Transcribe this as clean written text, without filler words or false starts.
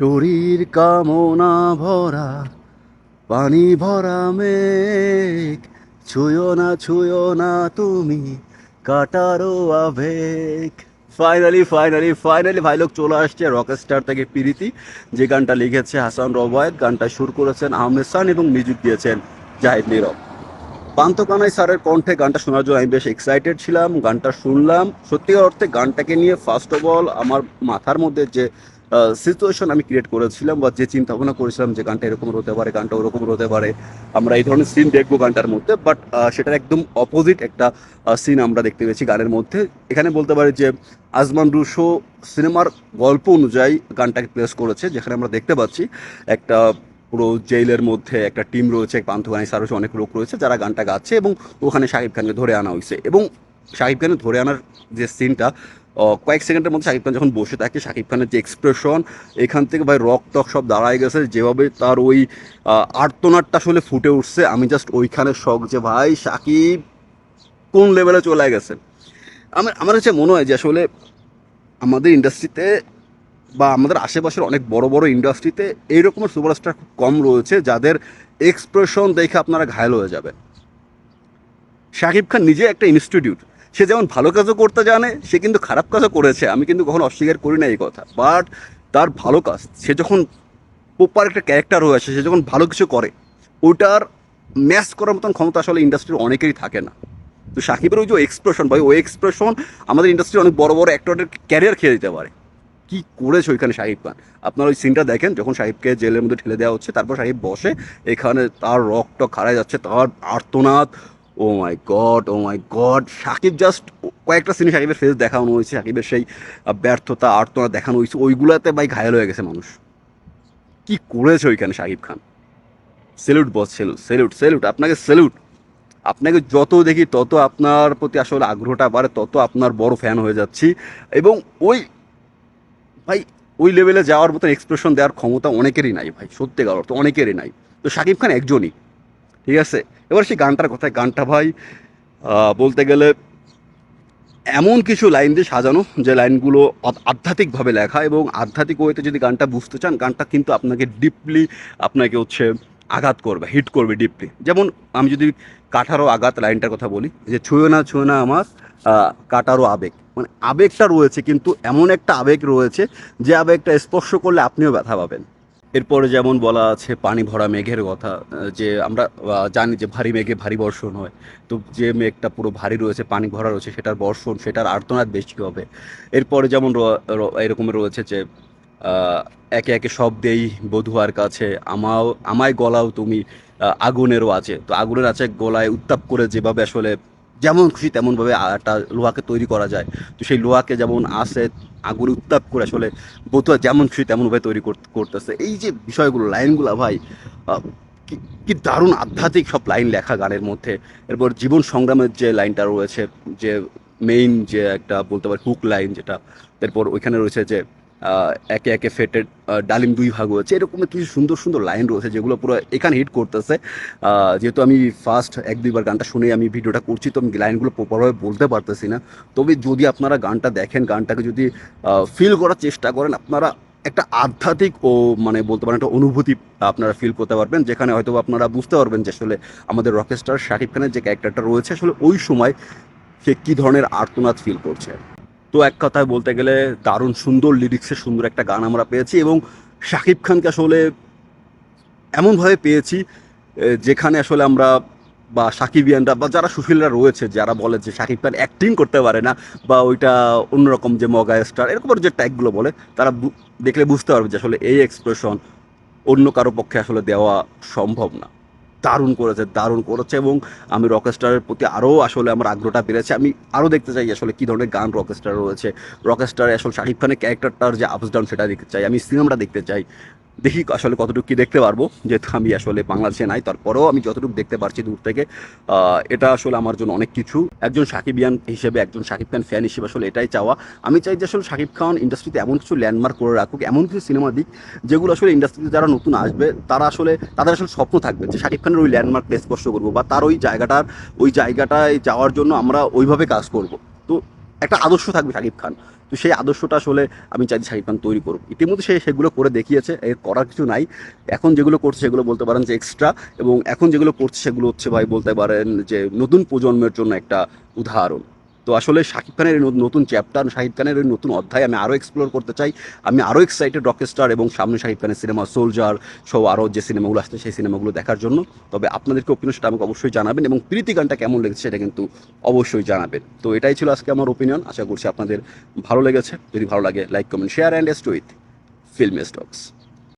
শরীর কামনা ভরা পানি ভরা মেঘ, ছুঁয়ো না তুমি কাটারো আবেগ। ফাইনালি ভাই লোক চলে আসছে রকস্টার থেকে প্রীতি, যে গানটা লিখেছে হাসান রবায়েত, গানটা সুর করেছেন আহমেদ সান এবং মিউজিক দিয়েছেন জাহিদ নীরব। পান্থ কানাই স্যারের কণ্ঠে গানটা শোনার জন্য আমি বেশ এক্সাইটেড ছিলাম। গানটা শুনলাম, সত্যিকার অর্থে গানটাকে নিয়ে ফার্স্ট অফ অল আমার মাথার মধ্যে যে সিচুয়েশন আমি ক্রিয়েট করেছিলাম বা যে চিন্তা ভাবনা করেছিলাম যে গানটা এরকম হতে পারে, গানটা ওরকম হতে পারে, আমরা এই ধরনের সিন দেখবো গানটার মধ্যে, বাট সেটার একদম অপোজিট একটা সিন আমরা দেখতে পেয়েছি গানের মধ্যে। এখানে বলতে পারি যে আজমান রুশো সিনেমার গল্প অনুযায়ী গানটাকে প্লেস করেছে, যেখানে আমরা দেখতে পাচ্ছি একটা পুরো জেলের মধ্যে একটা টিম রয়েছে, পান্থকানি স্যার রয়েছে, অনেক লোক রয়েছে যারা গানটা গাচ্ছে, এবং ওখানে শাকিব খানকে ধরে আনা হয়েছে। এবং শাকিব খানকে ধরে আনার যে সিনটা, কয়েক সেকেন্ডের মধ্যে শাকিব খান যখন বসে থাকে, শাকিব খানের যে এক্সপ্রেশন, এখান থেকে ভাই রক টক সব দাঁড়ায় গেছে, যেভাবে তার ওই আর্তনাদটা আসলে ফুটে উঠছে, আমি জাস্ট ওইখানে শখ যে ভাই শাকিব কোন লেভেলে চলে গেছে। আমার কাছে মনে হয় যে আসলে আমাদের ইন্ডাস্ট্রিতে বা আমাদের আশেপাশের অনেক বড় বড় ইন্ডাস্ট্রিতে এই রকমের সুপারস্টার খুব কম রয়েছে যাদের এক্সপ্রেশন দেখে আপনারা ঘায়ল হয়ে যাবেন। শাকিব খান নিজে একটা ইনস্টিটিউট, সে যেমন ভালো কাজও করতে জানে, সে কিন্তু খারাপ কাজও করেছে, আমি কিন্তু কখনো অস্বীকার করি না এই কথা, বাট তার ভালো কাজ, সে যখন প্রপার একটা ক্যারেক্টার হয়ে আসে, সে যখন ভালো কিছু করে, ওইটার ম্যাচ করার মতন ক্ষমতা আসলে ইন্ডাস্ট্রির অনেকেরই থাকে না। তো শাকিবের ওই যে এক্সপ্রেশন, ভাই ওই এক্সপ্রেশন আমাদের ইন্ডাস্ট্রির অনেক বড় বড় অ্যাক্টরের ক্যারিয়ার খেয়ে দিতে পারে। কি করেছে ওইখানে শাহিব খান, আপনারা ওই সিনটা দেখেন যখন শাহিবকে জেলের মধ্যে ঠেলে দেওয়া হচ্ছে, তারপর শাহিব বসে, এখানে তার রক্ত খাড়ায় যাচ্ছে, তার আর্তনাদ, ও মাই গড, শাকিব জাস্ট কয়েকটা সিনে শাকিবের ফেস দেখানো হয়েছে, শাকিবের সেই ব্যর্থতা আর্তনাদ দেখানো হয়েছে, ওইগুলাতে ভাই ঘায়ল হয়ে গেছে মানুষ। কি করেছে ওইখানে শাকিব খান, সেলুট বস, সেলুট আপনাকে, সেলুট। আপনাকে যত দেখি তত আপনার প্রতি আসলে আগ্রহটা বাড়ে, তত আপনার বড় ফ্যান হয়ে যাচ্ছি। এবং ওই ভাই ওই লেভেলে যাওয়ার মতন এক্সপ্রেশন দেওয়ার ক্ষমতা অনেকেরই নাই ভাই, সত্যিকার অর্থ অনেকেরই নাই। তো শাকিব খান একজনই, ঠিক আছে। এবার সেই গানটার কথায়, গানটা ভাই বলতে গেলে এমন কিছু লাইন দিয়ে সাজানো, যে লাইনগুলো আধ্যাত্মিকভাবে লেখা, এবং আধ্যাত্মিক ওয়েতে যদি গানটা বুঝতে চান, গানটা কিন্তু আপনাকে ডিপলি আপনাকে হচ্ছে আঘাত করবে, হিট করবে ডিপলি। যেমন আমি যদি কাঠারো আঘাত লাইনটার কথা বলি, যে ছুঁয়ো না আমার কাটারও আবেগ, মানে আবেগটা রয়েছে, কিন্তু এমন একটা আবেগ রয়েছে যে আবেগটা স্পর্শ করলে আপনিও ব্যথা পাবেন। এরপরে যেমন বলা আছে পানি ভরা মেঘের কথা, যে আমরা জানি যে ভারী মেঘে ভারী বর্ষণ হয়, তো যে মেঘটা পুরো ভারী রয়েছে, পানি ভরা রয়েছে, সেটার বর্ষণ, সেটার আর্তনাদ বেশি হবে। এরপরে যেমন এরকম রয়েছে যে আহ, একে একে সব দেই বধুয়ার কাছে, আমায় গলাও তুমি আগুনেরও আছে, তো আগুনের আছে গলায় উত্তাপ করে যেভাবে আসলে যেমন খুশি তেমনভাবে একটা লোহাকে তৈরি করা যায়, তো সেই লোহাকে যেমন আসে আগুনে উত্তাপ করে আসলে বতুয়া যেমন খুশি তেমনভাবে তৈরি করতেছে। এই যে বিষয়গুলো, লাইনগুলো ভাই আহ, কি কি দারুণ আধ্যাত্মিক সব লাইন লেখা গানের মধ্যে। এরপর জীবন সংগ্রামের যে লাইনটা রয়েছে, যে মেইন যে একটা বলতে পারি হুক লাইন যেটা, তারপর ওইখানে রয়েছে যে একে একে ফেটে ডালিম দুই ভাগ হয়েছে, এরকম কিছু সুন্দর সুন্দর লাইন রয়েছে যেগুলো পুরো এখানে হিট করতেছে। যেহেতু আমি ফার্স্ট এক দুইবার গানটা শুনে আমি ভিডিওটা করছি, তো আমি লাইনগুলো প্রপারভাবে বলতে পারতেছি না। তবে যদি আপনারা গানটা দেখেন, গানটাকে যদি ফিল করার চেষ্টা করেন, আপনারা একটা আধ্যাত্মিক ও মানে বলতে পারেন একটা অনুভূতি আপনারা ফিল করতে পারবেন, যেখানে হয়তো আপনারা বুঝতে পারবেন যে আসলে আমাদের রকস্টার শাকিব খানের যে ক্যারেক্টারটা রয়েছে, আসলে ওই সময় সে কী ধরনের আর্তনাদ ফিল করছে। তো এক কথায় বলতে গেলে দারুণ সুন্দর লিরিক্সে সুন্দর একটা গান আমরা পেয়েছি, এবং শাকিব খানকে আসলে এমনভাবে পেয়েছি যেখানে আসলে আমরা বা সাকিবিয়ানরা বা যারা সুশীলরা রয়েছে, যারা বলে যে শাকিব খান অ্যাক্টিং করতে পারে না, বা ওইটা অন্যরকম যে মগা স্টার এরকম যে ট্যাগগুলো বলে, তারা দেখলে বুঝতে পারবে যে আসলে এই এক্সপ্রেশন অন্য কারো পক্ষে আসলে দেওয়া সম্ভব না। দারুণ করেছে, এবং আমি রকস্টারের প্রতি আরও আসলে আমার আগ্রহটা বেড়েছে। আমি আরও দেখতে চাই আসলে কী ধরনের গান রকস্টার রয়েছে, রকস্টারে আসলে শাকিব খানের ক্যারেক্টারটার যে আপস ডাউন সেটা দেখতে চাই, আমি সিনেমাটা দেখতে চাই। দেখি আসলে কতটুকু কী দেখতে পারবো, যেহেতু আমি আসলে বাংলাদেশে নাই, তারপরেও আমি যতটুকু দেখতে পারছি দূর থেকে, এটা আসলে আমার জন্য অনেক কিছু। একজন সাকিবিয়ান হিসেবে, একজন শাকিব খান ফ্যান হিসেবে আসলে এটাই চাওয়া। আমি চাই যে আসলে শাকিব খান ইন্ডাস্ট্রিতে এমন কিছু ল্যান্ডমার্ক করে রাখুক, এমন কিছু সিনেমা দিক যেগুলো আসলে ইন্ডাস্ট্রিতে যারা নতুন আসবে তারা আসলে তাদের আসলে স্বপ্ন থাকবে যে শাকিব খানের ওই ল্যান্ডমার্কটা স্পর্শ করবো, বা তার ওই জায়গাটায় যাওয়ার জন্য আমরা ওইভাবে কাজ করব। তো একটা আদর্শ থাকবে শাকিব খান। তো সেই আদর্শটা আসলে আমি চাই যে শাকিব খান তৈরি করুক। ইতিমধ্যে সে সেগুলো করে দেখিয়েছে, এর করার কিছু নাই। এখন যেগুলো করছে সেগুলো বলতে পারেন যে এক্সট্রা, এবং এখন যেগুলো করছে সেগুলো হচ্ছে ভাই বলতে পারেন যে নতুন প্রজন্মের জন্য একটা উদাহরণ। তো আসলে শাকিব খানের এই নতুন চ্যাপ্টার, শাকিব খানের এই নতুন অধ্যায় আমি আরও এক্সপ্লোর করতে চাই। আমি আরও এক্সাইটেড রকস্টার এবং সামনে শাকিব খানের সিনেমা সোলজার সহ আরও যে সিনেমাগুলো আসছে সেই সিনেমাগুলো দেখার জন্য। তবে আপনাদেরকে ওপিনিয়ন সেটা আমাকে অবশ্যই জানাবেন, এবং প্রীতি গানটা কেমন লেগেছে সেটা কিন্তু অবশ্যই জানাবেন। তো এটাই ছিল আজকে আমার ওপিনিয়ন, আশা করছি আপনাদের ভালো লেগেছে। যদি ভালো লাগে like comment share and stay with film stocks.